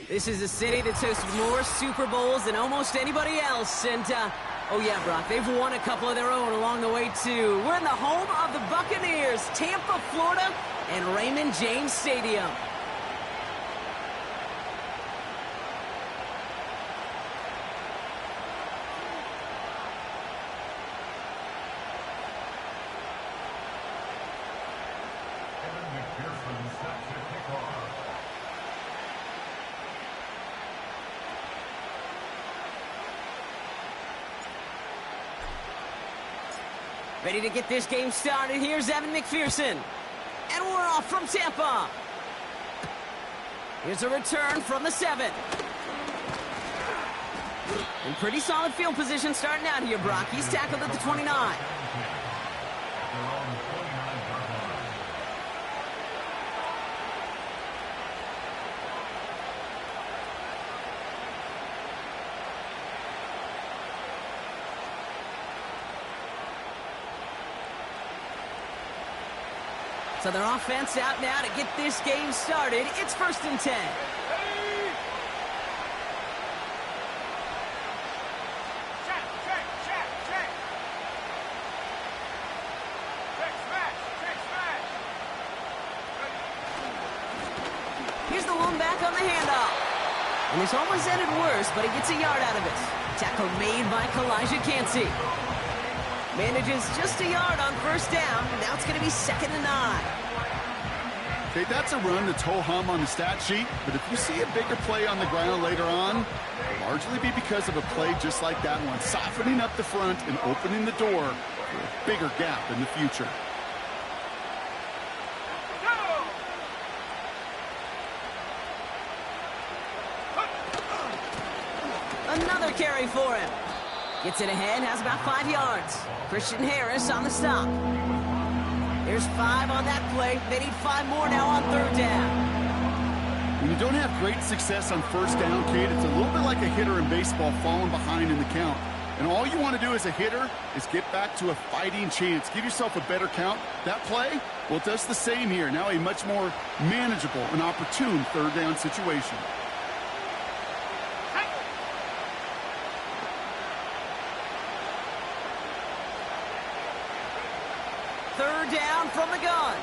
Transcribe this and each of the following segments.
This is a city that's hosted more Super Bowls than almost anybody else. And, oh yeah, Brock, they've won a couple of their own along the way, too. We're in the home of the Buccaneers, Tampa, Florida, and Raymond James Stadium. Ready to get this game started. Here's Evan McPherson. And we're off from Tampa. Here's a return from the 7. In pretty solid field position starting out here, Brock. He's tackled at the 29. So their offense out now to get this game started. It's 1st and 10. Here's the one back on the handoff. And this almost ended worse, but he gets a yard out of it. Tackle made by Kalijah Cansey. Manages just a yard on 1st down. Now it's going to be 2nd and 9. Okay, that's a run that's ho-hum on the stat sheet, but if you see a bigger play on the ground later on, it'll largely be because of a play just like that one, softening up the front and opening the door for a bigger gap in the future. Another carry for him. Gets it ahead, has about 5 yards. Christian Harris on the stop. There's 5 on that play. They need 5 more now on 3rd down. When you don't have great success on 1st down, Kate, it's a little bit like a hitter in baseball falling behind in the count. And all you want to do as a hitter is get back to a fighting chance. Give yourself a better count. That play, well, it does the same here. Now a much more manageable and opportune 3rd down situation. Down from the gun.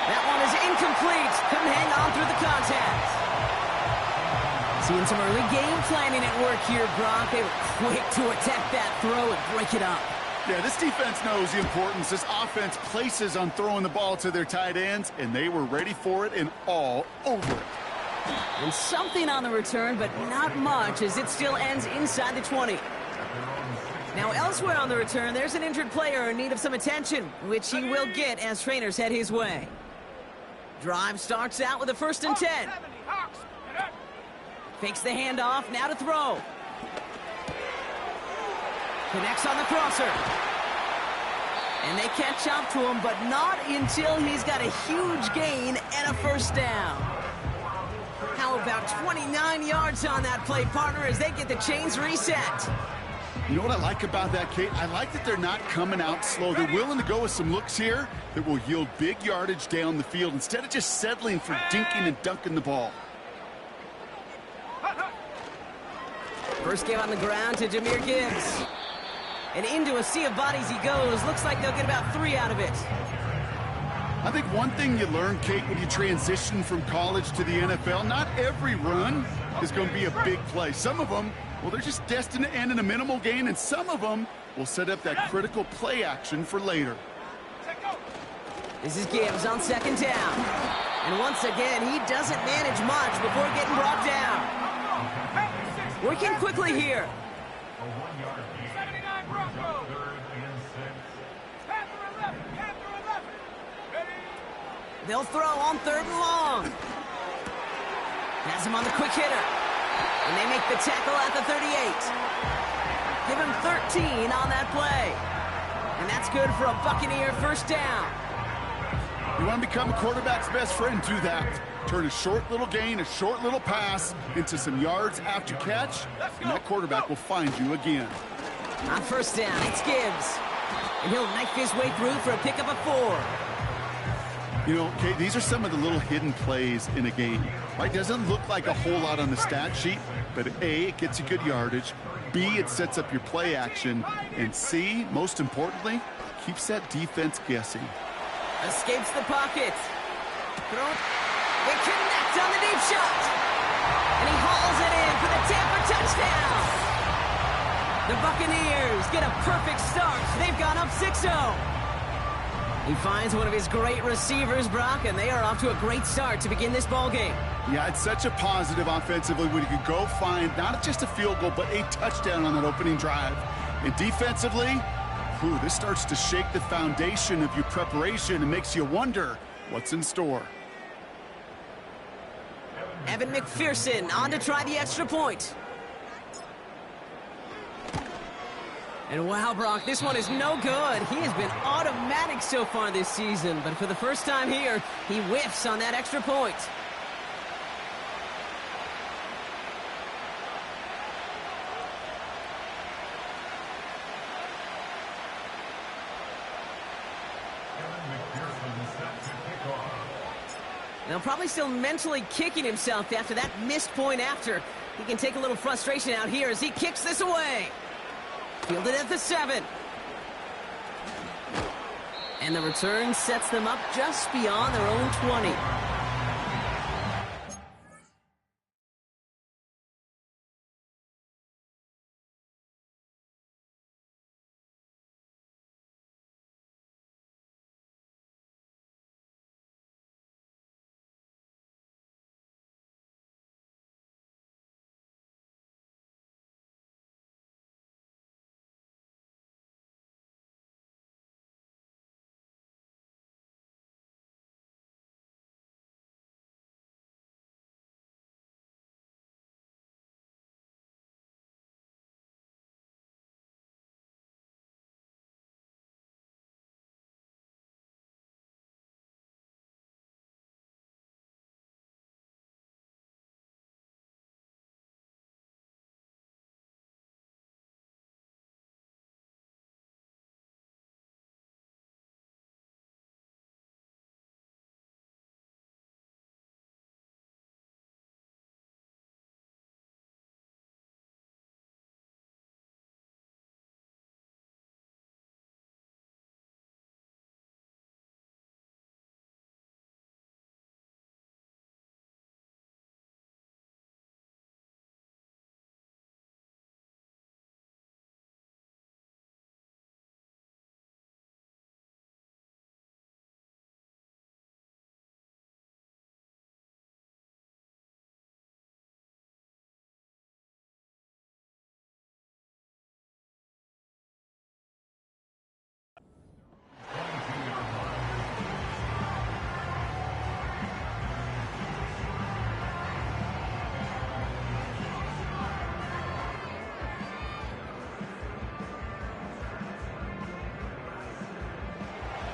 That one is incomplete. Couldn't hang on through the contact. Seeing some early game planning at work here, Brock. They were quick to attack that throw and break it up. Yeah, this defense knows the importance this offense places on throwing the ball to their tight ends, and they were ready for it and all over it. And something on the return, but not much, as it still ends inside the 20. Now, elsewhere on the return, there's an injured player in need of some attention, which he will get as trainers head his way. Drive starts out with a 1st and 10. Fakes the handoff, now to throw. Connects on the crosser. And they catch up to him, but not until he's got a huge gain and a 1st down. How about 29 yards on that play, partner, as they get the chains reset? You know what I like about that, Kate? I like that they're not coming out slow. They're willing to go with some looks here that will yield big yardage down the field instead of just settling for dinking and dunking the ball. First game on the ground to Jahmyr Gibbs. And into a sea of bodies he goes. Looks like they'll get about 3 out of it. I think one thing you learn, Kate, when you transition from college to the NFL, not every run is going to be a big play. Some of them, well, they're just destined to end in a minimal gain, and some of them will set up that critical play action for later. This is Gibbs on 2nd down. And once again, he doesn't manage much before getting brought down. Working quickly here. They'll throw on 3rd and long. Has him on the quick hitter. And they make the tackle at the 38. Give him 13 on that play. And that's good for a Buccaneer first down. You want to become a quarterback's best friend, do that. Turn a short little gain, a short little pass into some yards after catch, and that quarterback will find you again. On first down, it's Gibbs. And he'll knife his way through for a pickup of 4. You know, Kate, these are some of the little hidden plays in a game. Right? Doesn't look like a whole lot on the stat sheet, but A, it gets you good yardage. B, it sets up your play action. And C, most importantly, keeps that defense guessing. Escapes the pocket. They connect on the deep shot. And he hauls it in for the Tampa touchdown. The Buccaneers get a perfect start. They've gone up 6-0. He finds one of his great receivers, Brock, and they are off to a great start to begin this ball game. Yeah, it's such a positive offensively when you can go find not just a field goal, but a touchdown on that opening drive. And defensively, this starts to shake the foundation of your preparation and makes you wonder what's in store. Evan McPherson on to try the extra point. And wow, Brock, this one is no good. He has been automatic so far this season, but for the first time here, he whiffs on that extra point. Now, probably still mentally kicking himself after that missed point after. He can take a little frustration out here as he kicks this away. Fielded at the 7. And the return sets them up just beyond their own 20.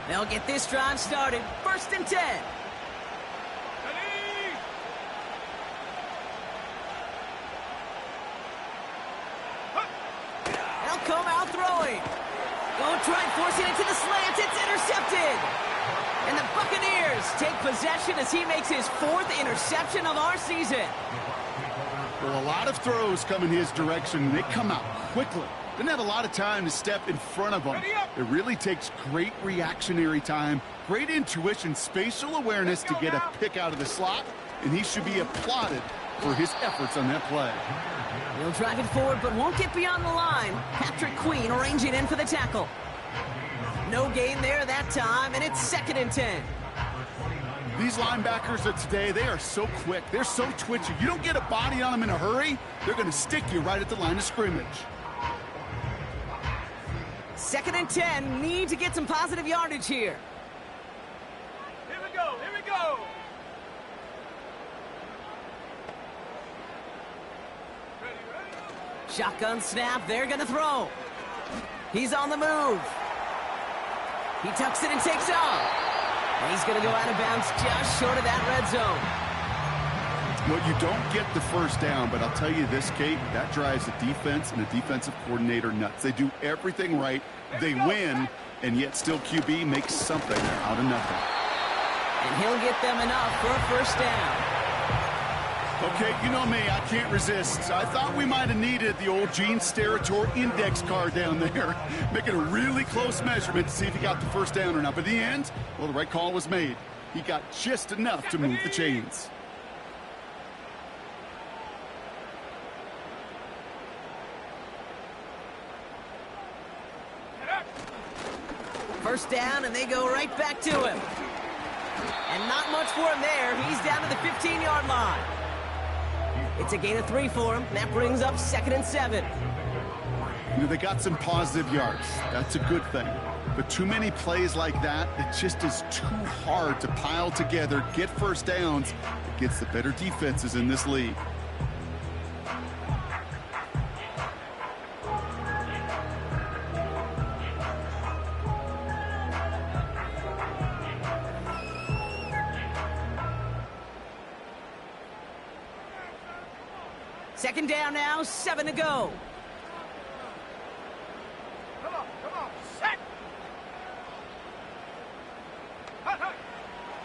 They'll get this drive started. 1st and 10. They'll come out throwing. Don't try forcing it to the slants. It's intercepted. And the Buccaneers take possession as he makes his 4th interception of our season. Well, a lot of throws come in his direction, and they come out quickly. Didn't have a lot of time to step in front of them. It really takes great reactionary time, great intuition, spatial awareness to get a pick out of the slot, and he should be applauded for his efforts on that play. He'll drive it forward, but won't get beyond the line. Patrick Queen arranging in for the tackle. No gain there that time, and it's 2nd and 10. These linebackers of today, they are so quick. They're so twitchy. You don't get a body on them in a hurry, they're going to stick you right at the line of scrimmage. 2nd and 10, need to get some positive yardage here. Here we go, here we go. Shotgun snap, they're gonna throw. He's on the move. He tucks it and takes off. And he's gonna go out of bounds just short of that red zone. Well, you don't get the first down, but I'll tell you this, Kate, that drives the defense and the defensive coordinator nuts. They do everything right, they win, and yet still QB makes something out of nothing. And he'll get them enough for a first down. Okay, you know me, I can't resist. I thought we might have needed the old Gene Steratore index card down there, making a really close measurement to see if he got the first down or not. But in the end, well, the right call was made. He got just enough to move the chains. First down, and they go right back to him. And not much for him there. He's down to the 15-yard line. It's a gain of 3 for him. That brings up 2nd and 7. You know, they got some positive yards. That's a good thing. But too many plays like that, it just is too hard to pile together, get first downs against the better defenses in this league. Second down now, 7 to go. Come on, set!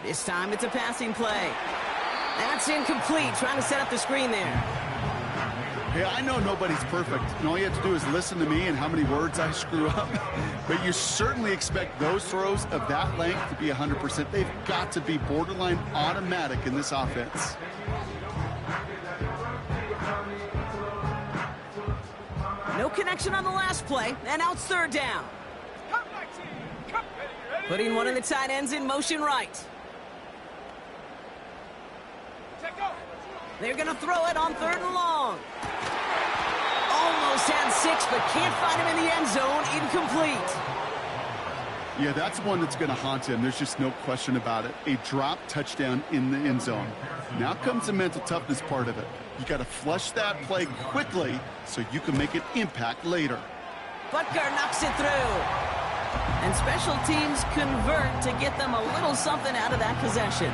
This time it's a passing play. That's incomplete, trying to set up the screen there. Hey, I know nobody's perfect, and all you have to do is listen to me and how many words I screw up. But you certainly expect those throws of that length to be 100%. They've got to be borderline automatic in this offense. No connection on the last play, and now it's 3rd down. Putting one of the tight ends in motion right. They're going to throw it on 3rd and long. Almost had 6, but can't find him in the end zone. Incomplete. Yeah, that's one that's going to haunt him. There's just no question about it. A drop touchdown in the end zone. Now comes the mental toughness part of it. You got to flush that play quickly so you can make an impact later. Butker knocks it through. And special teams convert to get them a little something out of that possession.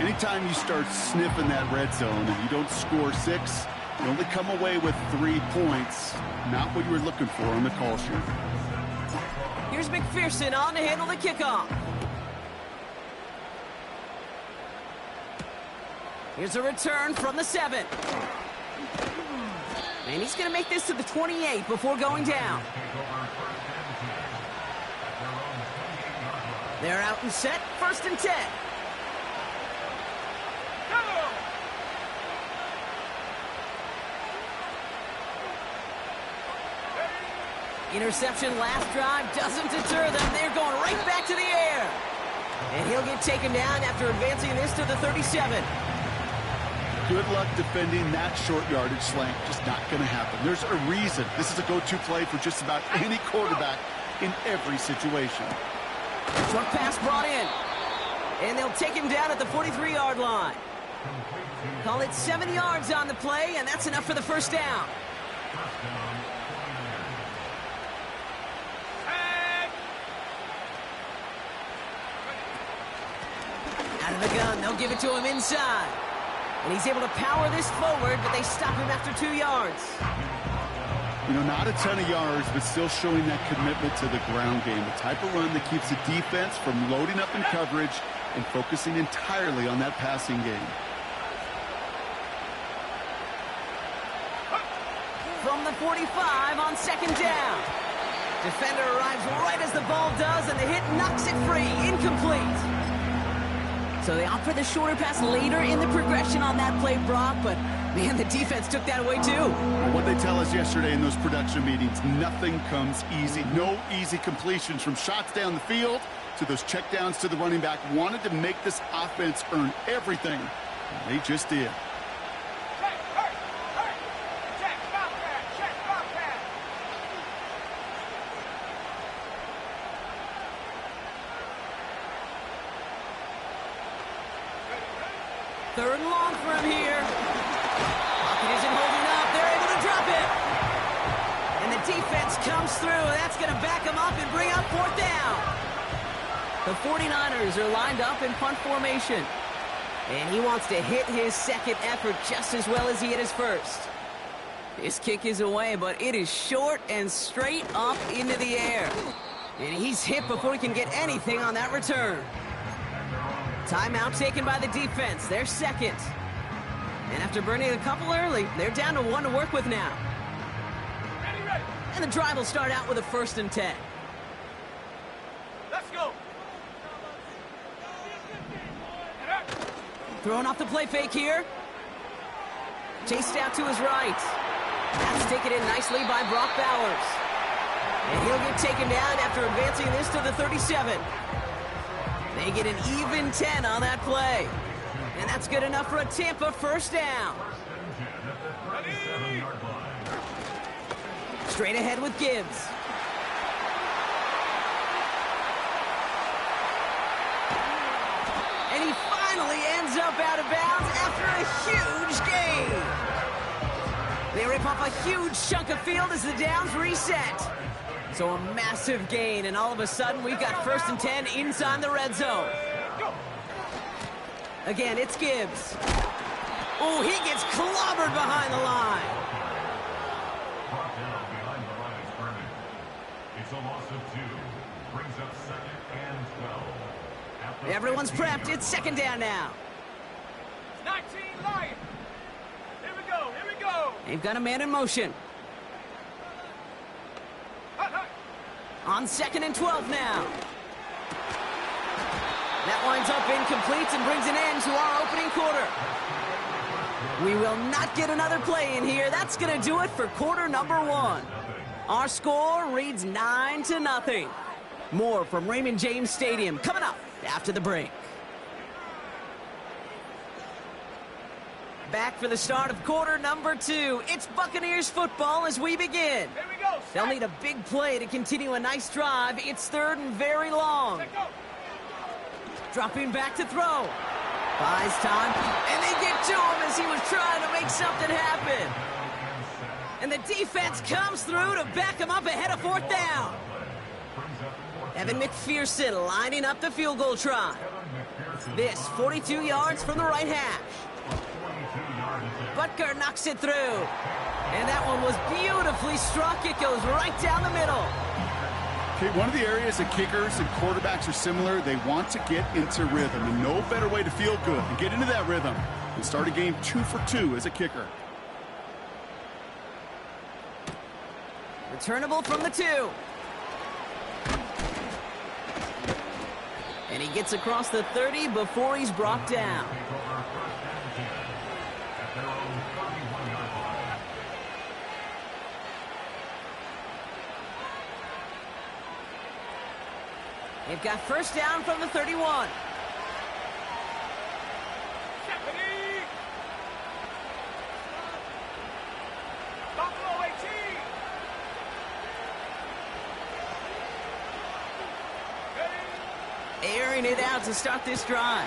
Anytime you start sniffing that red zone and you don't score 6, you only come away with 3 points. Not what you were looking for on the call sheet. Here's McPherson on to handle the kickoff. Here's a return from the 7. And he's going to make this to the 28 before going down. They're out and set, 1st and 10. Interception last drive doesn't deter them. They're going right back to the air. And he'll get taken down after advancing this to the 37. Good luck defending that short yardage slant. Just not going to happen. There's a reason. This is a go-to play for just about any quarterback in every situation. Short pass brought in. And they'll take him down at the 43-yard line. Call it 7 yards on the play, and that's enough for the first down. Out of the gun, they'll give it to him inside. And he's able to power this forward, but they stop him after 2 yards. You know, not a ton of yards, but still showing that commitment to the ground game. The type of run that keeps the defense from loading up in coverage and focusing entirely on that passing game. From the 45 on 2nd down. Defender arrives right as the ball does, and the hit knocks it free. Incomplete. So they opt for the shorter pass later in the progression on that play, Brock, but man, the defense took that away too. Well, what they tell us yesterday in those production meetings, nothing comes easy. No easy completions from shots down the field to those checkdowns to the running back. Wanted to make this offense earn everything, and they just did. Third and long for him here. Pocket isn't holding up. They're able to drop it. defense comes through. That's going to back him up and bring up fourth down. The 49ers are lined up in punt formation. And he wants to hit his second effort just as well as he hit his first. His kick is away, but it is short and straight up into the air. And he's hit before he can get anything on that return. Timeout taken by the defense. They're second. And after burning a couple early, they're down to 1 to work with now. And the drive will start out with a 1st and 10. Let's go. Throwing off the play fake here. Chased out to his right. That's taken in nicely by Brock Bowers. And he'll get taken down after advancing this to the 37. They get an even 10 on that play. And that's good enough for a Tampa 1st down. Straight ahead with Gibbs. And he finally ends up out of bounds after a huge gain. They rip off a huge chunk of field as the downs reset. So a massive gain, and all of a sudden we've got 1st and 10 inside the red zone. Again, it's Gibbs. Oh, he gets clobbered behind the line. Brought down behind the line of scrimmage. It's a loss of 2. Brings up 2nd and 12. Everyone's prepped. It's 2nd down now. 19 Lions. Here we go. Here we go. They've got a man in motion. On 2nd and 12 now. That winds up incomplete and brings an end to our opening quarter. We will not get another play in here. That's going to do it for quarter number 1. Our score reads 9-0. More from Raymond James Stadium coming up after the break. Back for the start of quarter number 2. It's Buccaneers football as we begin. Here we go. They'll need a big play to continue a nice drive. It's 3rd and very long. Let go. Dropping back to throw. Buys time, and they get to him as he was trying to make something happen. And the defense comes through to back him up ahead of 4th down. Evan McPherson lining up the field goal try. This 42 yards from the right hash. Butker knocks it through. And that one was beautifully struck. It goes right down the middle. Okay, one of the areas that kickers and quarterbacks are similar, they want to get into rhythm. And no better way to feel good and get into that rhythm than start a game 2 for 2 as a kicker. Returnable from the 2. And he gets across the 30 before he's brought down. They've got 1st down from the 31. Stephanie. Buffalo 18. Airing it out to start this drive.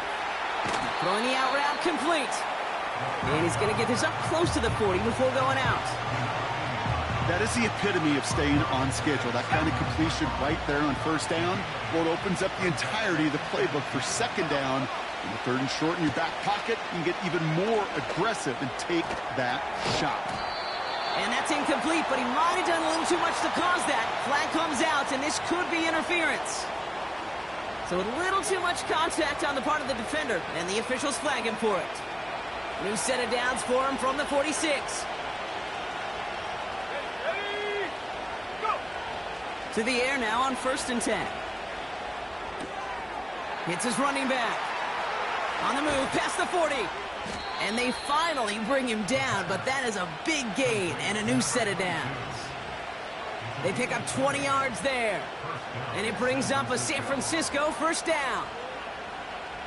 Throwing the out route complete. And he's going to get this up close to the 40 before going out. That is the epitome of staying on schedule. That kind of completion right there on 1st down. Well, it opens up the entirety of the playbook for 2nd down. In the 3rd and short in your back pocket, you can get even more aggressive and take that shot. And that's incomplete, but he might have done a little too much to cause that. Flag comes out, and this could be interference. So a little too much contact on the part of the defender, and the officials flag him for it. New set of downs for him from the 46. To the air now on 1st and 10. Hits his running back. On the move, past the 40. And they finally bring him down, but that is a big gain and a new set of downs. They pick up 20 yards there. And it brings up a San Francisco 1st down.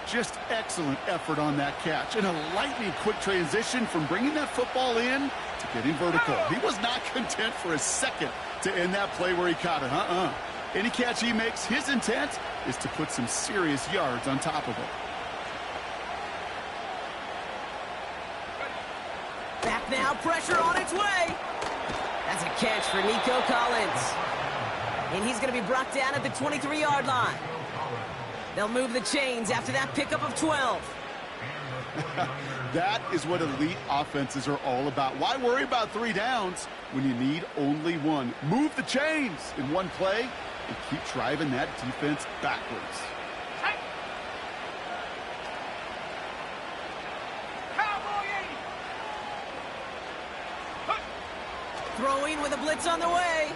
Just excellent effort on that catch. And a lightning quick transition from bringing that football in to getting vertical. He was not content for a second to end that play where he caught it. Any catch he makes, his intent is to put some serious yards on top of it. Back now, pressure on its way. That's a catch for Nico Collins. And he's going to be brought down at the 23-yard line. They'll move the chains after that pickup of 12. That is what elite offenses are all about. Why worry about 3 downs when you need only 1? Move the chains in one play and keep driving that defense backwards. Throwing with a blitz on the way.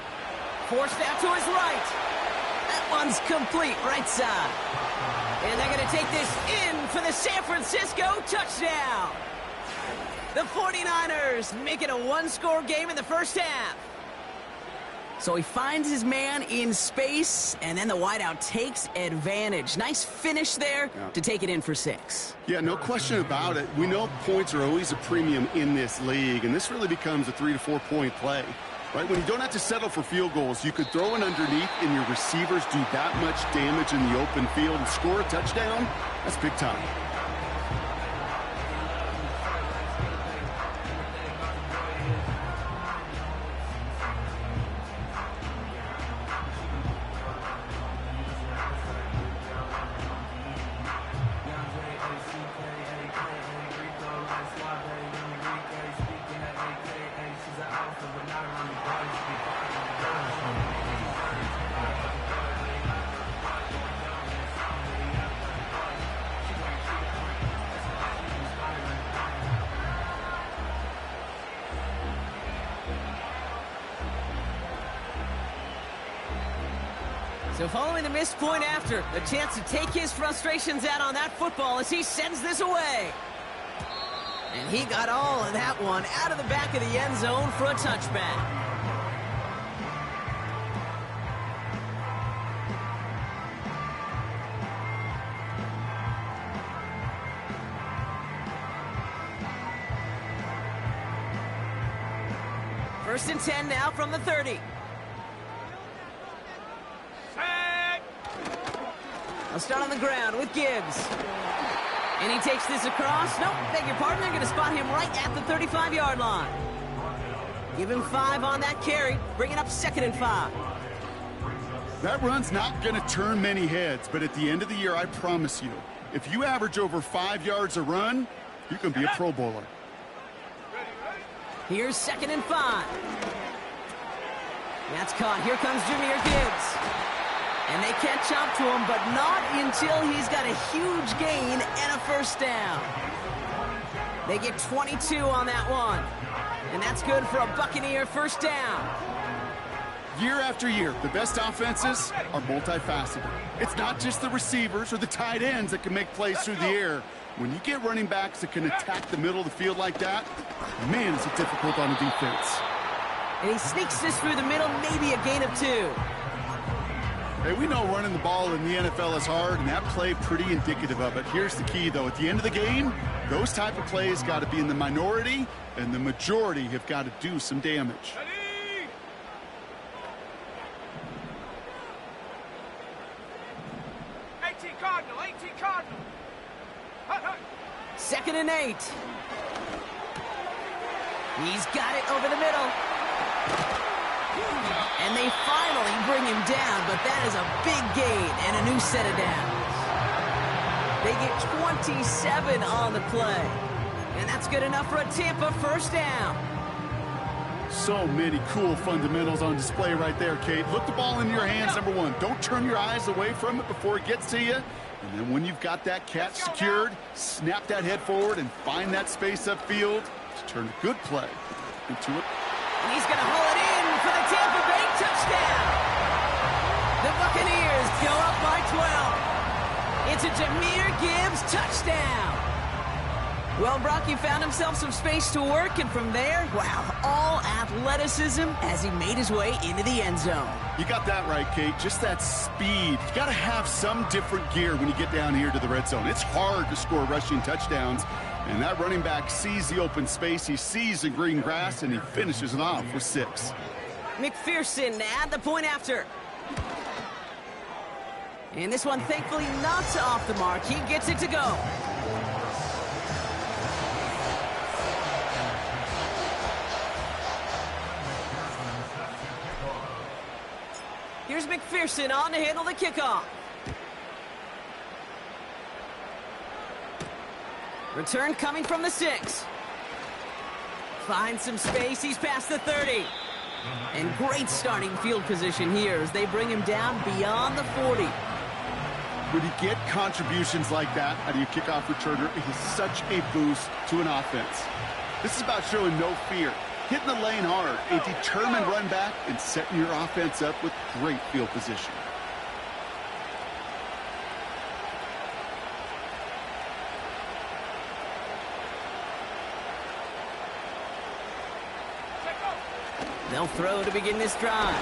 Forced out to his right. That one's complete, right side. And they're going to take this in for the San Francisco touchdown. The 49ers make it a 1-score game in the first half. So he finds his man in space, and then the wideout takes advantage. Nice finish there to take it in for 6. Yeah, no question about it. We know points are always a premium in this league, and this really becomes a 3 to 4 point play. Right, when you don't have to settle for field goals, you could throw it underneath and your receivers do that much damage in the open field and score a touchdown. That's big time. So following the missed point after, a chance to take his frustrations out on that football as he sends this away. And he got all of that one out of the back of the end zone for a touchback. First and 10 now from the 30. I'll start on the ground with Gibbs. And he takes this across. Nope, beg your pardon. They're going to spot him right at the 35-yard line. Give him 5 on that carry. Bring it up 2nd and 5. That run's not going to turn many heads, but at the end of the year, I promise you, if you average over 5 yards a run, you can be a Pro Bowler. Here's 2nd and 5. That's caught. Here comes Jahmyr Gibbs. And they can't chop to him, but not until he's got a huge gain and a first down. They get 22 on that one. And that's good for a Buccaneer first down. Year after year, the best offenses are multifaceted. It's not just the receivers or the tight ends that can make plays through the air. When you get running backs that can attack the middle of the field like that, man, is it difficult on the defense. And he sneaks this through the middle, maybe a gain of 2. Hey, we know running the ball in the NFL is hard, and that play pretty indicative of it. Here's the key, though. At the end of the game, those type of plays got to be in the minority, and the majority have got to do some damage. 18 Cardinal, 18 Cardinal. 2nd and 8. He's got it over the middle. And they finally bring him down, but that is a big gain and a new set of downs. They get 27 on the play. And that's good enough for a Tampa first down. So many cool fundamentals on display right there, Kate. Look the ball in your hands, number 1. Don't turn your eyes away from it before it gets to you. And then when you've got that catch secured, snap that head forward and find that space upfield to turn a good play into it. And he's going to haul it in for the Tampa Bay touchdown. The Buccaneers go up by 12. It's a Jahmyr Gibbs touchdown. Well, Brock, he found himself some space to work, and from there, wow, all athleticism as he made his way into the end zone. You got that right, Kate. Just that speed. You got to have some different gear when you get down here to the red zone. It's hard to score rushing touchdowns, and that running back sees the open space, he sees the green grass, and he finishes it off with 6. McPherson at the point after. And this one, thankfully, not off the mark. He gets it to go. Here's McPherson on to handle the kickoff. Return coming from the 6. Finds some space. He's past the 30. And great starting field position here as they bring him down beyond the 40. When you get contributions like that out of your kickoff returner, it is such a boost to an offense. This is about showing no fear, hitting the lane hard, a determined run back, and setting your offense up with great field position. They'll throw to begin this drive.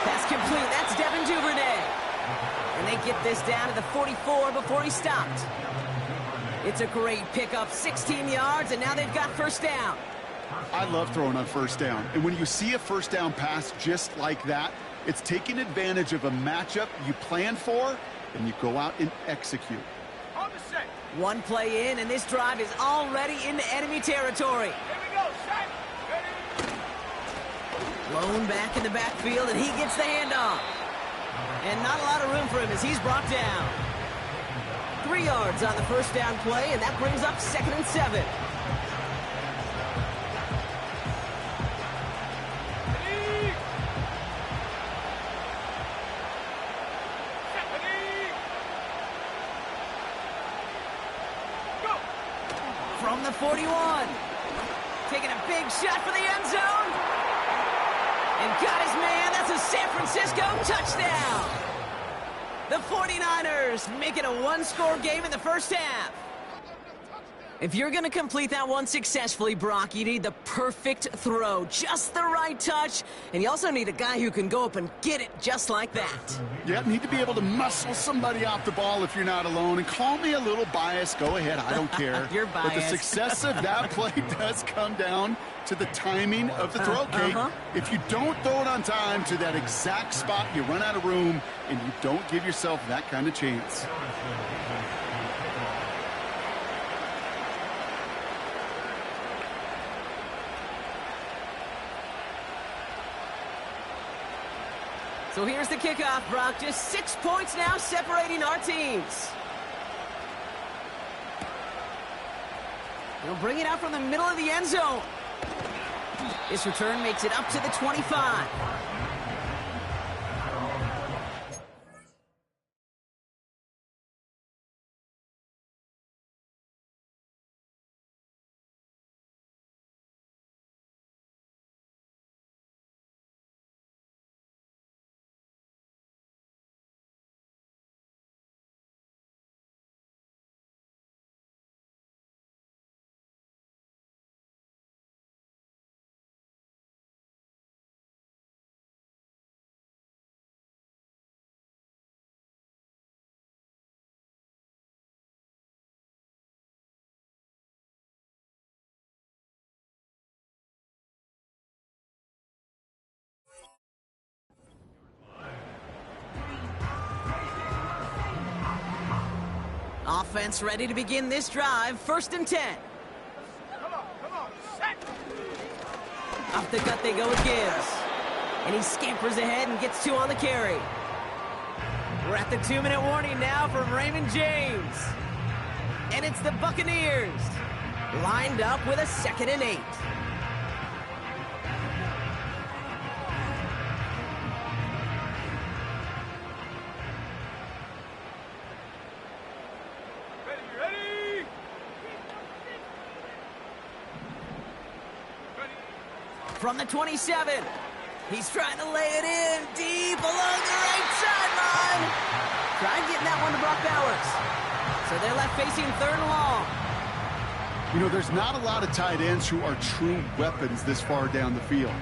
Pass complete. That's Devin Duvernay. And they get this down to the 44 before he stopped. It's a great pickup, 16 yards, and now they've got first down. I love throwing on first down. And when you see a first down pass just like that, it's taking advantage of a matchup you plan for, and you go out and execute. On the set. One play in, and this drive is already into enemy territory. Here we go. Set. Ready. Blown back in the backfield, and he gets the handoff. And not a lot of room for him as he's brought down. 3 yards on the first down play, and that brings up 2nd and 7. Ready. Set. Ready. Go. From the 41. Taking a big shot for the end zone. And got his man. That's a San Francisco touchdown. The 49ers make it a one-score game in the first half. If you're going to complete that one successfully, Brock, you need the perfect throw, just the right touch, and you also need a guy who can go up and get it just like that. Yeah, need to be able to muscle somebody off the ball if you're not alone. And call me a little biased. Go ahead. I don't care. You're But the biased. success of that play does come down to the timing of the throw, Kate. If you don't throw it on time to that exact spot, you run out of room, and you don't give yourself that kind of chance. So here's the kickoff, Brock. Just 6 points now separating our teams. He'll bring it out from the middle of the end zone. This return makes it up to the 25. Offense ready to begin this drive. 1st and 10. Come on. Set. Up the gut they go with Gibbs. And he scampers ahead and gets 2 on the carry. We're at the 2-minute warning now from Raymond James. And it's the Buccaneers. Lined up with a 2nd and 8. Ready. From the 27. He's trying to lay it in deep along the right sideline. Tried getting that one to Brock Bowers. So they're left facing 3rd and long. You know, there's not a lot of tight ends who are true weapons this far down the field.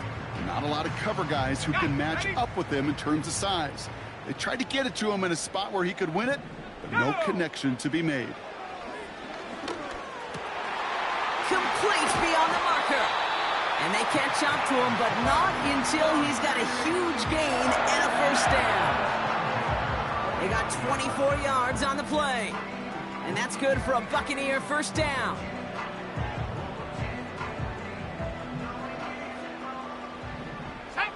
Not a lot of cover guys who can match up with them in terms of size. They tried to get it to him in a spot where he could win it, but no connection to be made. Complete beyond the marker. And they catch up to him, but not until he's got a huge gain and a first down. They got 24 yards on the play. And that's good for a Buccaneer first down. Set.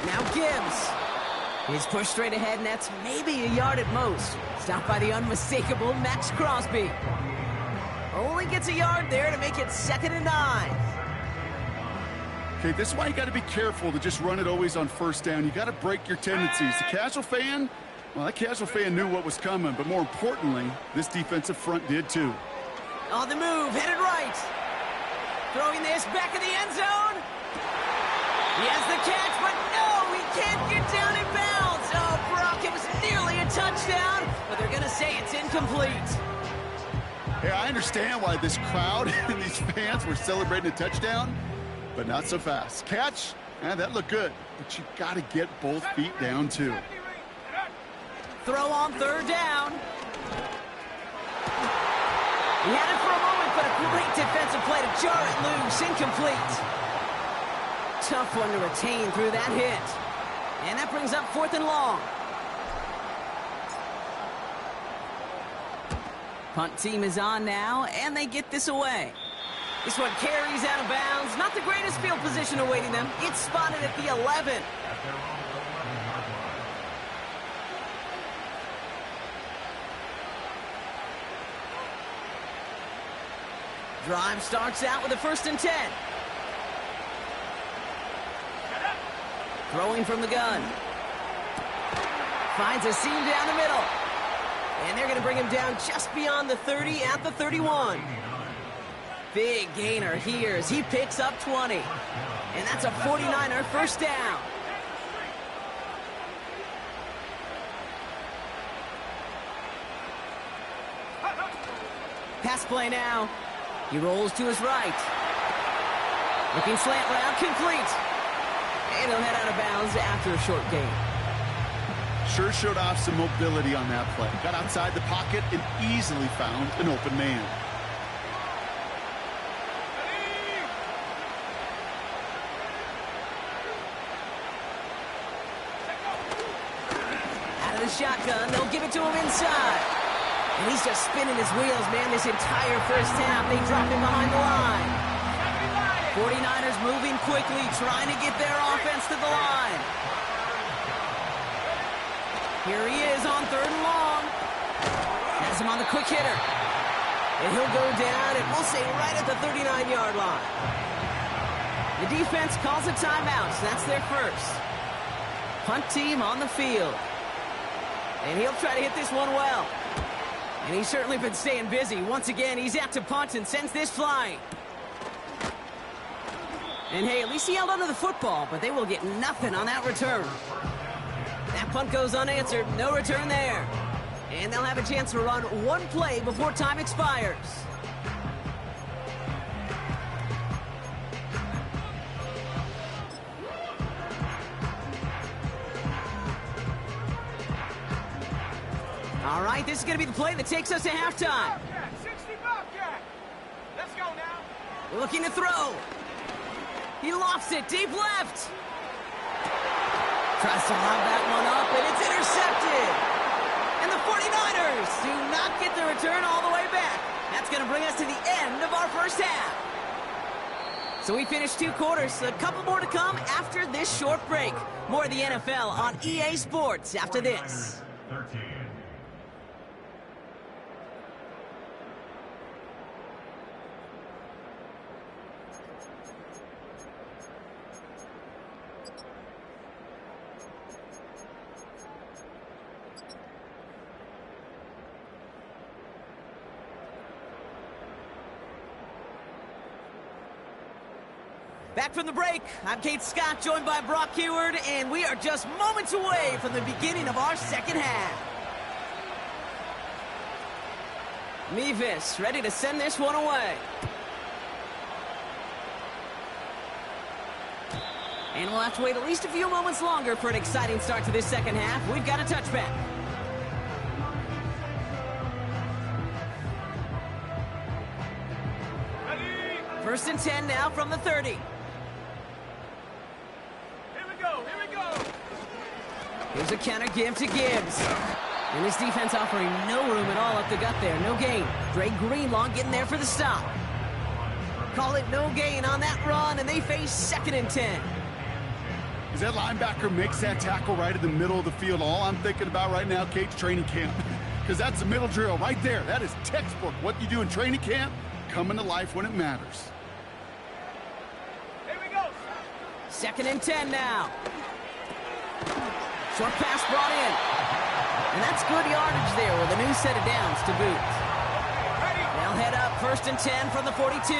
Now Gibbs. He's pushed straight ahead, and that's maybe a yard at most. Stopped by the unmistakable Max Crosby. Only gets a yard there to make it 2nd and 9. Okay, this is why you got to be careful to just run it always on 1st down. You got to break your tendencies. The casual fan, well, that casual fan knew what was coming, but more importantly, this defensive front did too. On the move, headed right. Throwing this back in the end zone. He has the catch, but no, he can't get down in bounds. Oh, Brock, it was nearly a touchdown, but they're going to say it's incomplete. Hey, I understand why this crowd and these fans were celebrating a touchdown, but not so fast. Catch, that looked good, but you got to get both feet down too. Throw on 3rd down. He had it for a moment, but a great defensive play to jar it loose. Incomplete. Tough one to retain through that hit. And that brings up 4th and long. Punt team is on now, and they get this away. This one carries out of bounds. Not the greatest field position awaiting them. It's spotted at the 11. Drive starts out with a 1st and 10. Throwing from the gun. Finds a seam down the middle. And they're going to bring him down just beyond the 30 at the 31. Big gainer here as he picks up 20. And that's a 49er 1st down. Pass play now. He rolls to his right. Looking slant route, complete. And he'll head out of bounds after a short gain. Sure showed off some mobility on that play. Got outside the pocket and easily found an open man. Out of the shotgun, they'll give it to him inside. And he's just spinning his wheels, man, this entire 1st half. They drop him behind the line. 49ers moving quickly, trying to get their offense to the line. Here he is on 3rd and long. Has him on the quick hitter. And he'll go down, and we'll say right at the 39-yard line. The defense calls a timeout, so that's their 1st. Punt team on the field. And he'll try to hit this one well. And he's certainly been staying busy. Once again, he's out to punt and sends this flying. And hey, at least he held onto the football, but they will get nothing on that return. That punt goes unanswered. No return there. And they'll have a chance to run one play before time expires. All right, this is going to be the play that takes us to halftime. 60 Bobcat. Let's go now. Looking to throw. He lofts it deep left. Tries to lob that one up, and it's intercepted. And the 49ers do not get the return all the way back. That's going to bring us to the end of our 1st half. So we finished 2 quarters. A couple more to come after this short break. More of the NFL on EA Sports after this. 13. Back from the break, I'm Kate Scott, joined by Brock Heward, and we are just moments away from the beginning of our 2nd half. Mevis ready to send this one away. And we'll have to wait at least a few moments longer for an exciting start to this 2nd half. We've got a touchback. Ready? 1st and 10 now from the 30. Here's a counter give to Gibbs. And this defense offering no room at all up the gut there. No gain. Greg Greenlaw getting there for the stop. Call it no gain on that run, and they face 2nd and 10. As that linebacker makes that tackle right in the middle of the field, all I'm thinking about right now, Kate's training camp. Because that's the middle drill right there. That is textbook. What you do in training camp, coming to life when it matters. Here we go. 2nd and 10 now. Short pass brought in. And that's good yardage there with a new set of downs to boot. They'll head up 1st and 10 from the 42.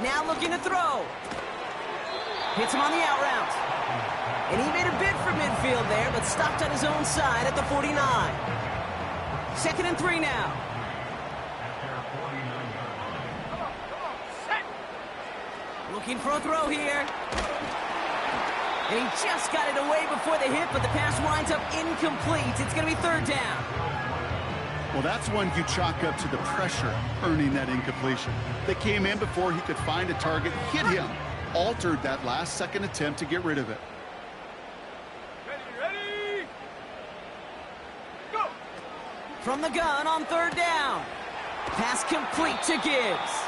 Now looking to throw. Hits him on the out route. And he made a bid for midfield there, but stopped on his own side at the 49. 2nd and 3 now. Looking for a throw here. And he just got it away before the hit, but the pass winds up incomplete. It's going to be 3rd down. Well, that's one you chalk up to the pressure earning that incompletion. They came in before he could find a target, hit him, altered that last second attempt to get rid of it. Ready? Go! From the gun on 3rd down. Pass complete to Gibbs.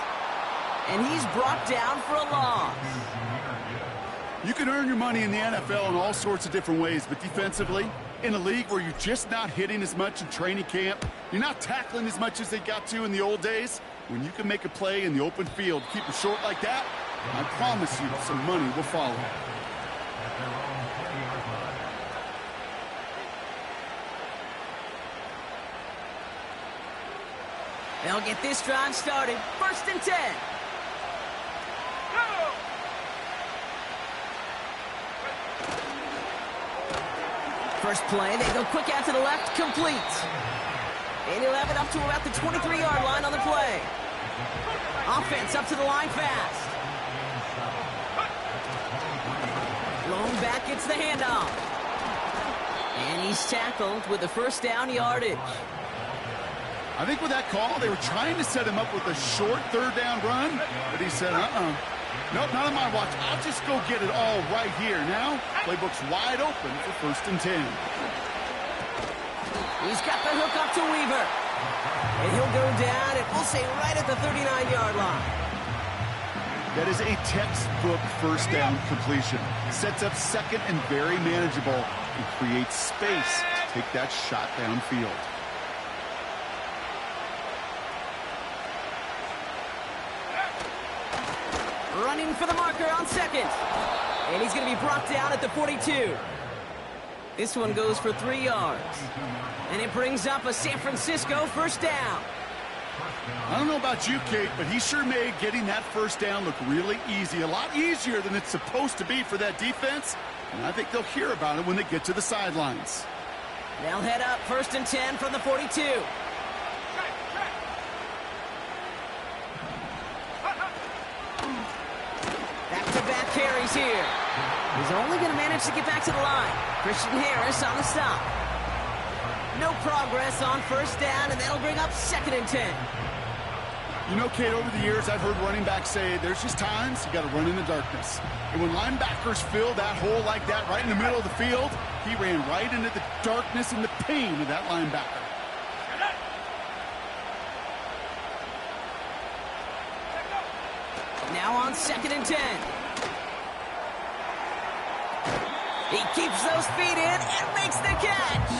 And he's brought down for a loss. You can earn your money in the NFL in all sorts of different ways, but defensively, in a league where you're just not hitting as much in training camp, you're not tackling as much as they got to in the old days, when you can make a play in the open field, keep it short like that, I promise you some money will follow. They'll get this drive started. 1st and 10. Go! First play, they go quick out to the left, complete. And he'll have it up to about the 23-yard line on the play. Offense up to the line fast. Lone back gets the handoff. And he's tackled with the 1st down yardage. I think with that call, they were trying to set him up with a short 3rd down run, but he said, nope, not on my watch. I'll just go get it all right here. Now, playbook's wide open for 1st and 10. He's got the hook up to Weaver. And he'll go down, and we'll say right at the 39-yard line. That is a textbook 1st down completion. Sets up 2nd and very manageable and creates space to take that shot downfield. Running for the marker on 2nd. And he's going to be brought down at the 42. This one goes for 3 yards. And it brings up a San Francisco 1st down. I don't know about you, Kate, but he sure made getting that 1st down look really easy. A lot easier than it's supposed to be for that defense. And I think they'll hear about it when they get to the sidelines. They'll head up 1st and 10 from the 42. Back-to-back carries here. He's only going to manage to get back to the line. Christian Harris on the stop. No progress on 1st down, and that'll bring up 2nd and 10. You know, Kate, over the years, I've heard running backs say there's just times you got to run in the darkness. And when linebackers fill that hole like that right in the middle of the field, he ran right into the darkness and the pain of that linebacker. Now on 2nd and 10. He keeps those feet in and makes the catch.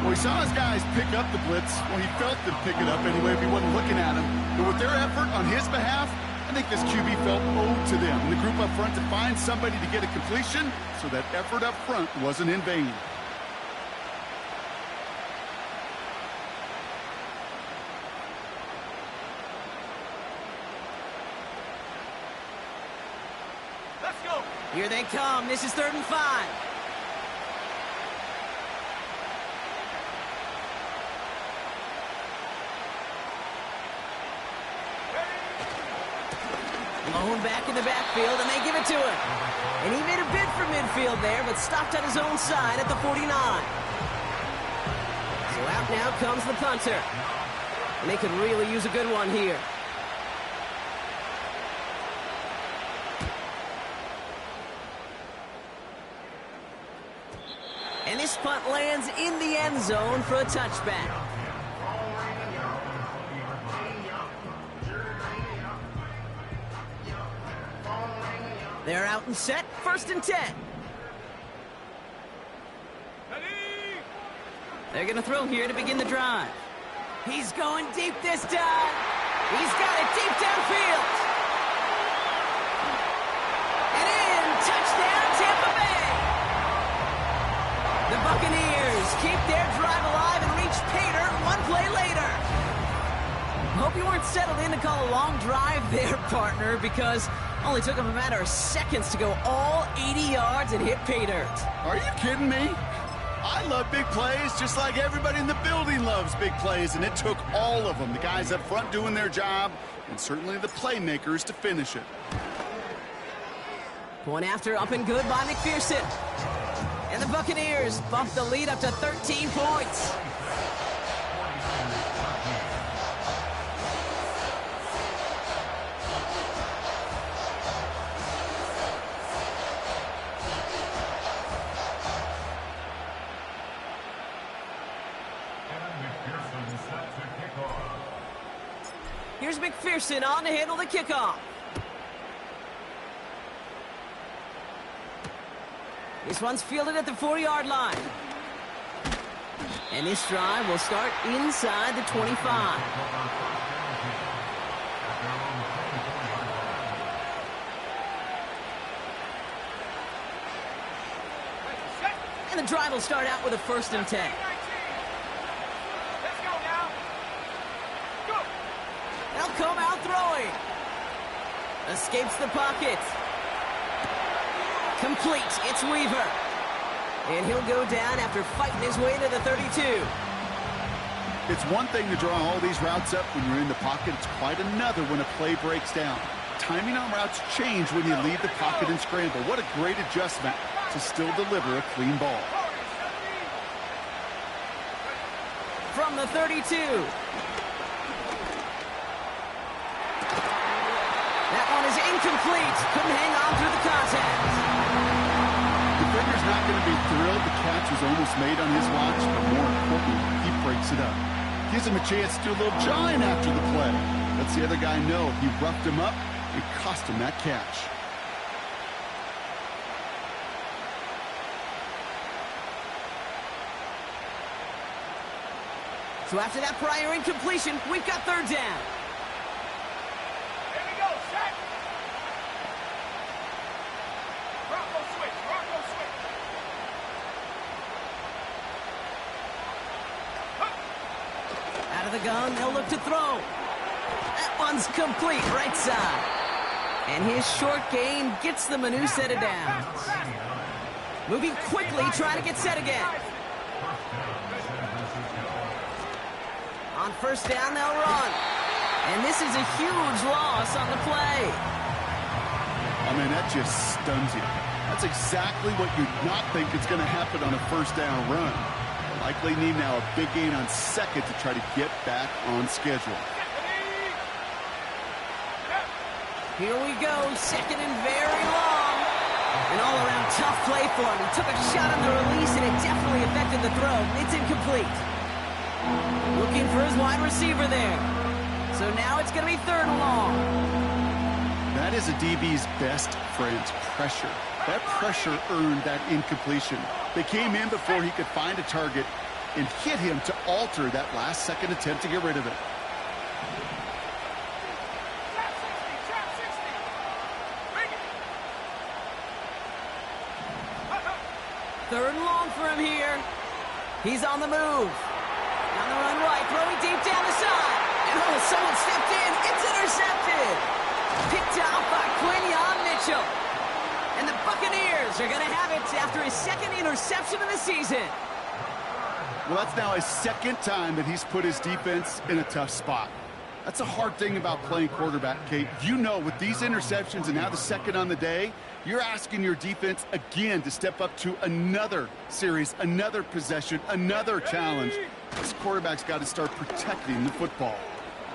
Well, he saw his guys pick up the blitz. Well, he felt them pick it up anyway if he wasn't looking at him. But with their effort on his behalf, I think this QB felt owed to them and the group up front to find somebody to get a completion, so that effort up front wasn't in vain. Let's go! Here they come. This is 3rd and 5. Lone back in the backfield, and they give it to him. And he made a bid for midfield there, but stopped on his own side at the 49. So out now comes the punter. And they could really use a good one here. And this punt lands in the end zone for a touchback. They're out and set, 1st and 10. They're going to throw here to begin the drive. He's going deep this time. He's got it deep downfield. And in, touchdown, Tampa Bay. The Buccaneers keep their drive alive and reach pay dirt 1 play later. Hope you weren't settled in to call a long drive there, partner, because only took them a matter of seconds to go all 80 yards and hit pay dirt. Are you kidding me? I love big plays just like everybody in the building loves big plays, and it took all of them. The guys up front doing their job, and certainly the playmakers to finish it. Point after, up and good by McPherson. And the Buccaneers bump the lead up to 13 points. Here's McPherson on to handle the kickoff. This one's fielded at the 4-yard line. And this drive will start inside the 25. And the drive will start out with a 1st and 10. They'll come out throwing. Escapes the pocket. Complete. It's Weaver. And he'll go down after fighting his way to the 32. It's one thing to draw all these routes up when you're in the pocket. It's quite another when a play breaks down. Timing on routes change when you leave the pocket and scramble. What a great adjustment to still deliver a clean ball. From the 32. That one is incomplete. Couldn't hang on through the contact. Defender's not going to be thrilled the catch was almost made on his watch, but more importantly, he breaks it up. Gives him a chance to do a little jawing after the play. Lets the other guy know he roughed him up and cost him that catch. So after that prior incompletion, we've got 3rd down. Here we go, set. Bronco switch, Bronco switch. Out of the gun, they'll look to throw. That one's complete, right side. And his short gain gets them a new set of downs. Moving quickly, trying to get set again. On 1st down, they'll run. And this is a huge loss on the play. I mean, that just stuns you. That's exactly what you'd not think is going to happen on a 1st down run. Likely need now a big gain on 2nd to try to get back on schedule. Here we go, 2nd and very long. An all-around tough play for him. He took a shot on the release, and it definitely affected the throw. It's incomplete. Looking for his wide receiver there. So now it's going to be 3rd and long. That is a DB's best friend, pressure. That pressure earned that incompletion. They came in before he could find a target and hit him to alter that last second attempt to get rid of it. Trap 60. Bring it. 3rd and long for him here. He's on the move. On the run right, throwing deep down the side. And oh, someone stepped in. It's intercepted. Picked off by Quinyon Mitchell. And the Buccaneers are going to have it after his 2nd interception of the season. Well, that's now his 2nd time that he's put his defense in a tough spot. That's a hard thing about playing quarterback, Kate. You know, with these interceptions and now the 2nd on the day, you're asking your defense again to step up to another series, another possession, another challenge. This quarterback's got to start protecting the football.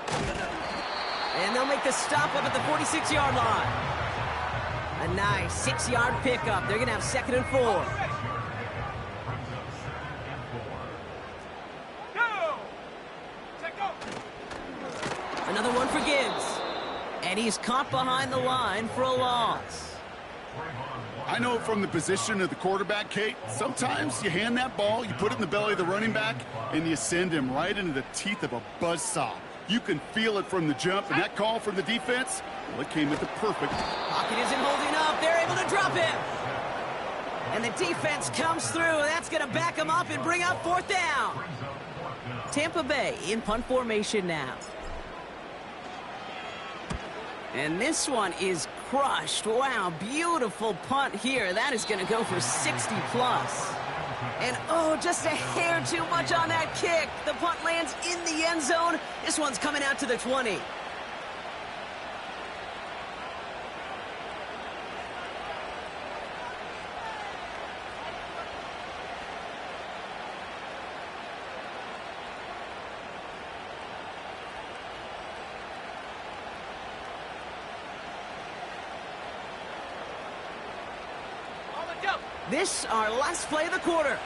And they'll make the stop up at the 46-yard line. A nice 6-yard pickup. They're going to have 2nd and 4. Go. Another one for Gibbs. And he's caught behind the line for a loss. I know from the position of the quarterback, Kate, sometimes you hand that ball, you put it in the belly of the running back, and you send him right into the teeth of a buzzsaw. You can feel it from the jump, and that call from the defense, well, it came at the perfect. Pocket isn't holding up. They're able to drop him. And the defense comes through. That's going to back him up and bring up fourth down. Tampa Bay in punt formation now. And this one is crushed. Wow, beautiful punt here. That is going to go for 60+. And, oh, just a hair too much on that kick. The punt lands in the end zone. This one's coming out to the 20. This, our last play of the quarter.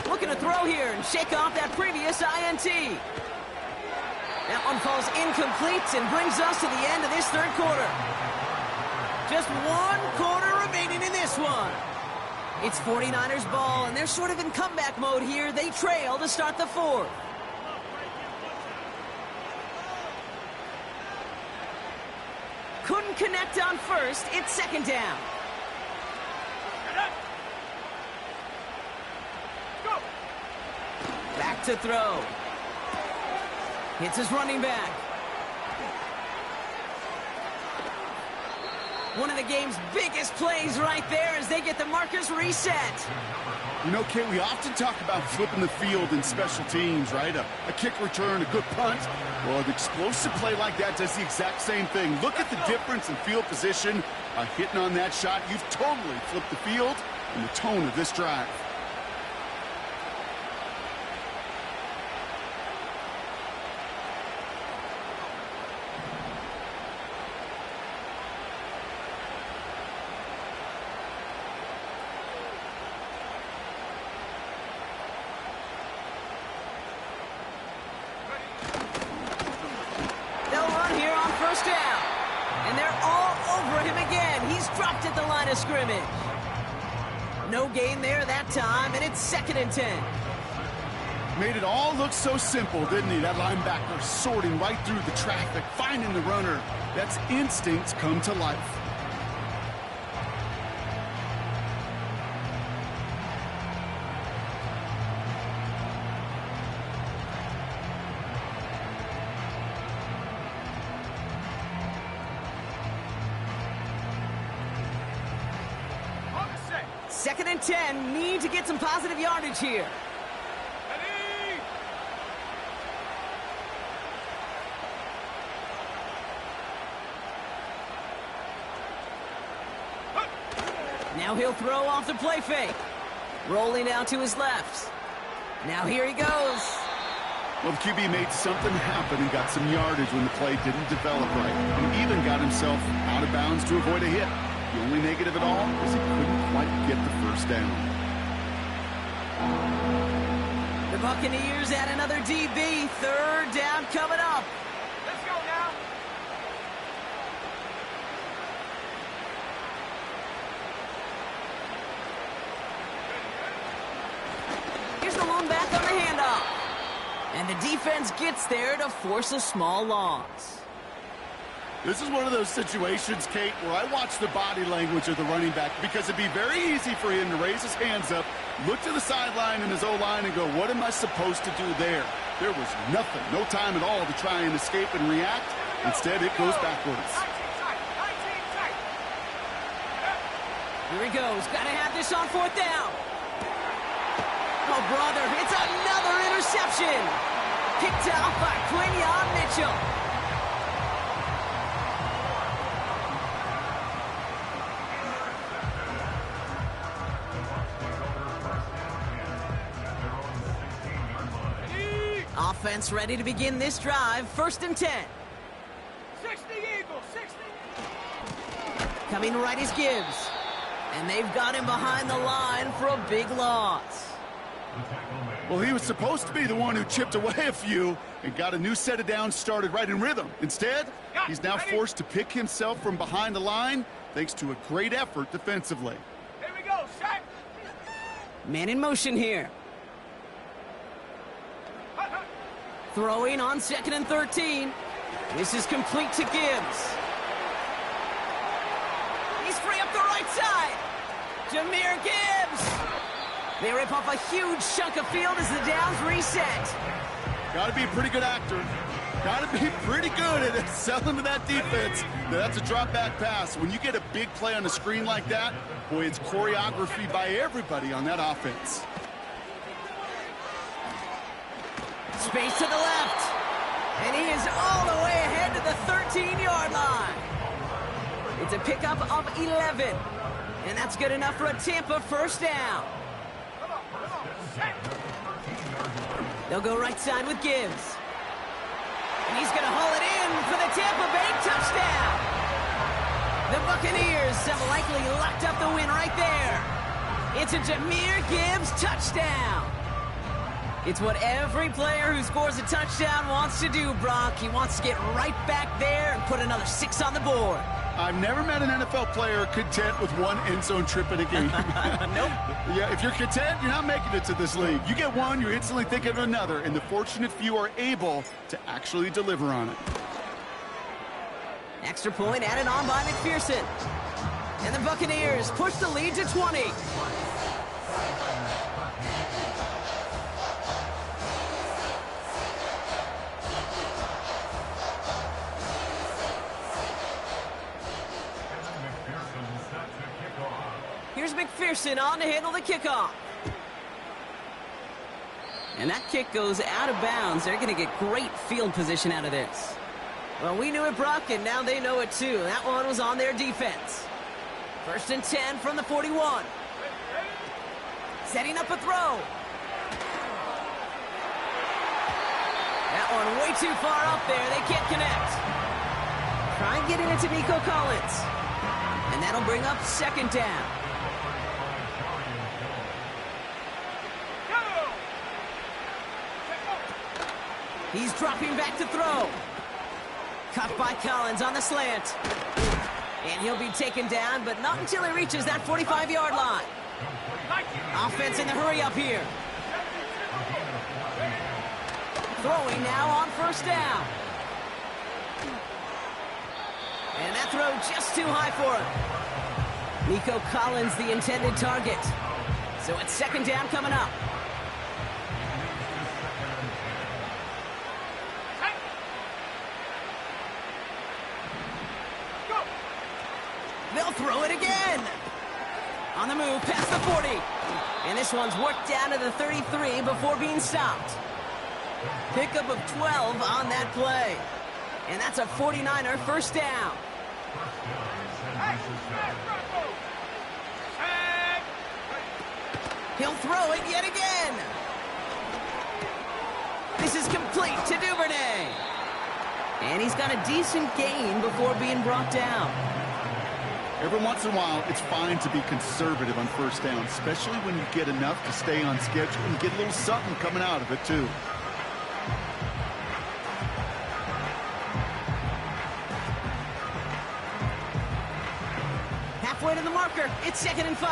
Looking to throw here and shake off that previous INT. That one falls incomplete and brings us to the end of this third quarter. Just one quarter remaining in this one. It's 49ers ball, and they're sort of in comeback mode here. They trail to start the fourth. Couldn't connect on first. It's second down. Back to throw. Hits his running back. One of the game's biggest plays right there as they get the markers reset. You know, Kate, we often talk about flipping the field in special teams, right? A kick return, a good punt. Well, an explosive play like that does the exact same thing. Look at the difference in field position. Hitting on that shot, you've totally flipped the field and the tone of this drive. Scrimmage. No gain there that time, and it's 2nd and 10. Made it all look so simple, didn't he? That linebacker sorting right through the traffic, finding the runner. That's instinct come to life. Second and 10, need to get some positive yardage here. Now he'll throw off the play fake. Rolling out to his left. Now here he goes. Well, the QB made something happen and got some yardage when the play didn't develop right. And even got himself out of bounds to avoid a hit. The only negative at all is he couldn't quite get the first down. The Buccaneers add another DB. Third down coming up. Let's go now. Here's the lone back on the handoff. And the defense gets there to force a small loss. This is one of those situations, Kate, where I watch the body language of the running back because it'd be very easy for him to raise his hands up, look to the sideline and his O-line and go, what am I supposed to do there? There was nothing, no time at all to try and escape and react. Instead, it goes backwards. Here he goes. Got to have this on fourth down. Oh, brother, it's another interception. Picked out by Quinyon Mitchell. Offense ready to begin this drive. 1st and 10. 60 Eagles, 60. Coming right is Gibbs. And they've got him behind the line for a big loss. Well, he was supposed to be the one who chipped away a few and got a new set of downs started right in rhythm. Instead, he's now forced to pick himself from behind the line thanks to a great effort defensively. Here we go, set. Man in motion here. Throwing on 2nd and 13. This is complete to Gibbs. He's free up the right side. Jahmyr Gibbs. They rip off a huge chunk of field as the downs reset. Got to be a pretty good actor. Got to be pretty good at selling to that defense. That's a drop back pass. When you get a big play on the screen like that, boy, it's choreography by everybody on that offense. Space to the left. And he is all the way ahead to the 13-yard line. It's a pickup of 11. And that's good enough for a Tampa first down. They'll go right side with Gibbs. And he's going to haul it in for the Tampa Bay touchdown. The Buccaneers have likely locked up the win right there. It's a Jahmyr Gibbs touchdown. It's what every player who scores a touchdown wants to do, Brock. He wants to get right back there and put another 6 on the board. I've never met an NFL player content with one end zone trip in a game. Nope. Yeah, if you're content, you're not making it to this league. You get one, you're instantly thinking of another, and the fortunate few are able to actually deliver on it. Extra point added on by McPherson. And the Buccaneers push the lead to 20. Here's McPherson on to handle the kickoff. And that kick goes out of bounds. They're going to get great field position out of this. Well, we knew it, Brock, and now they know it too. That one was on their defense. 1st and 10 from the 41. Setting up a throw. That one way too far up there. They can't connect. Try and get it into Nico Collins. And that'll bring up 2nd down. He's dropping back to throw. Caught by Collins on the slant. And he'll be taken down, but not until he reaches that 45-yard line. Offense in the hurry up here. Throwing now on 1st down. And that throw just too high for him. Nico Collins, the intended target. So it's 2nd down coming up. They'll throw it again. On the move, past the 40. And this one's worked down to the 33 before being stopped. Pickup of 12 on that play. And that's a 49er first down. He'll throw it yet again. This is complete to Duvernay. And he's got a decent gain before being brought down. Every once in a while, it's fine to be conservative on 1st down, especially when you get enough to stay on schedule and get a little something coming out of it, too. Halfway to the marker, it's 2nd and 5.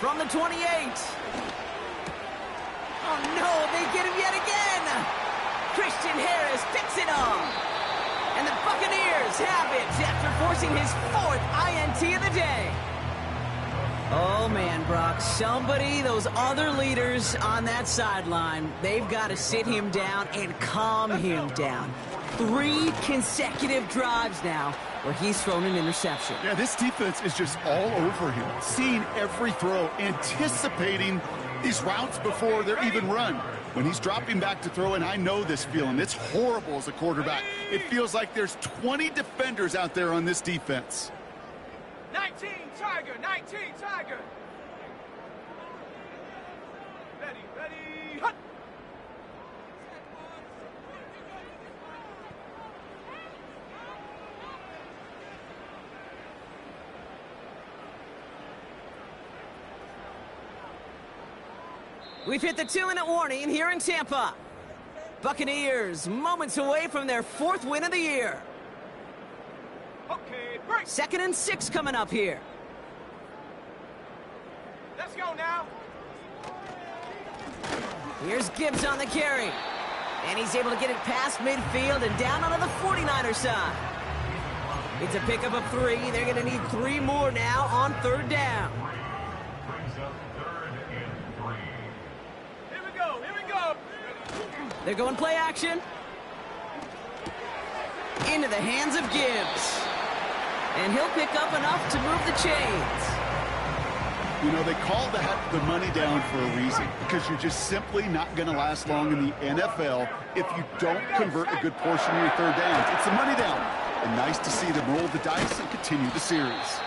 From the 28. Oh, no, they get him yet again. Christian Harris picks it off. And the Buccaneers have it after forcing his 4th INT of the day. Oh, man, Brock, somebody, those other leaders on that sideline, they've got to sit him down and calm him down. 3 consecutive drives now where he's thrown an interception. Yeah, this defense is just all over him, seeing every throw, anticipating these routes before they're even run. When he's dropping back to throw, and I know this feeling, it's horrible as a quarterback. It feels like there's 20 defenders out there on this defense. 19 Tiger, 19 Tiger. Ready, hut. We've hit the 2-minute warning here in Tampa. Buccaneers moments away from their 4th win of the year. Okay, break. 2nd and 6 coming up here. Let's go now. Here's Gibbs on the carry. And he's able to get it past midfield and down onto the 49er side. It's a pickup of 3. They're going to need 3 more now on 3rd down. Brings up 3rd and 3. Here we go, here we go. They're going play action. Into the hands of Gibbs. And he'll pick up enough to move the chains. You know, they call that the money down for a reason, because you're just simply not going to last long in the NFL if you don't convert a good portion of your 3rd downs. It's the money down. And nice to see them roll the dice and continue the series.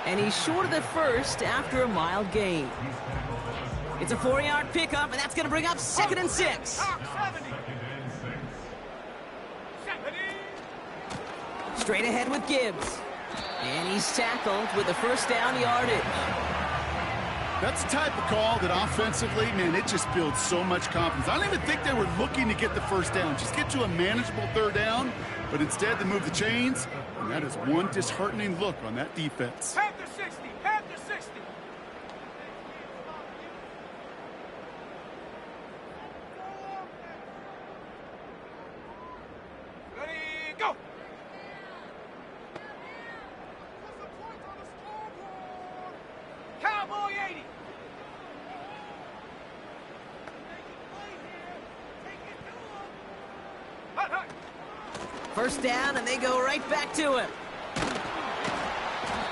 And he's short of the 1st after a mild gain. It's a 4-yard pickup, and that's going to bring up 2nd and 6. 70. Straight ahead with Gibbs. And he's tackled with the 1st down yardage. That's the type of call that offensively, man, it just builds so much confidence. I don't even think they were looking to get the 1st down. Just get to a manageable 3rd down, but instead they move the chains, and that is one disheartening look on that defense. Panther 60, Panther 60. Ready, go. Cowboy 80. Hut, hut. 1st down, and they go right back to him.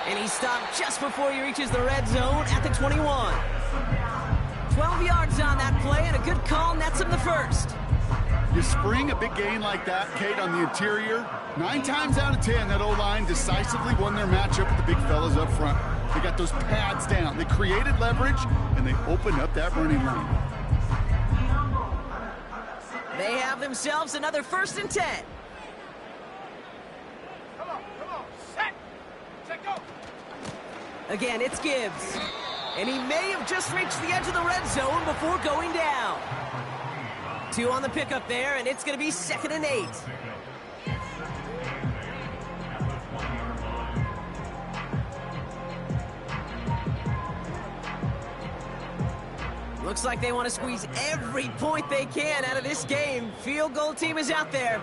And he stopped just before he reaches the red zone at the 21. 12 yards on that play, and a good call nets him the 1st. You spring a big gain like that, Kate, on the interior, 9 times out of 10, that O-line decisively won their matchup with the big fellas up front. They got those pads down. They created leverage, and they opened up that running lane. They have themselves another 1st and 10. Come on, set. Set, go. Again, it's Gibbs. And he may have just reached the edge of the red zone before going down. 2 on the pickup there, and it's going to be 2nd and 8. Looks like they want to squeeze every point they can out of this game. Field goal team is out there.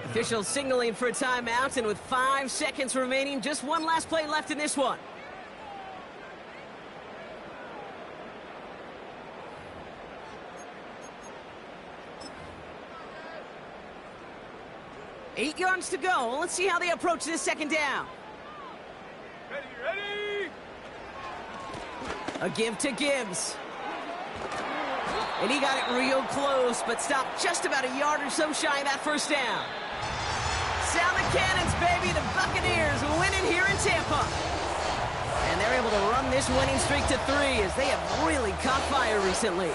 Officials signaling for a timeout, and with 5 seconds remaining, just one last play left in this one. Eight yards to go. Let's see how they approach this 2nd down. Ready, ready. A give to Gibbs. And he got it real close, but stopped just about a yard or so shy of that 1st down. Sound the cannons, baby. The Buccaneers winning here in Tampa. And they're able to run this winning streak to 3 as they have really caught fire recently.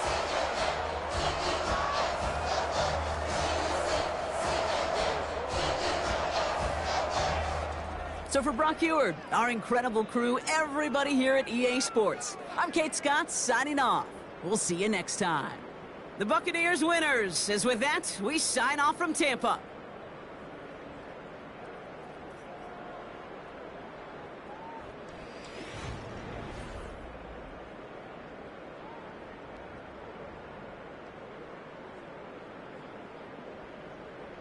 So for Brock Eward, our incredible crew, everybody here at EA Sports, I'm Kate Scott signing off. We'll see you next time. The Buccaneers winners, as with that, we sign off from Tampa.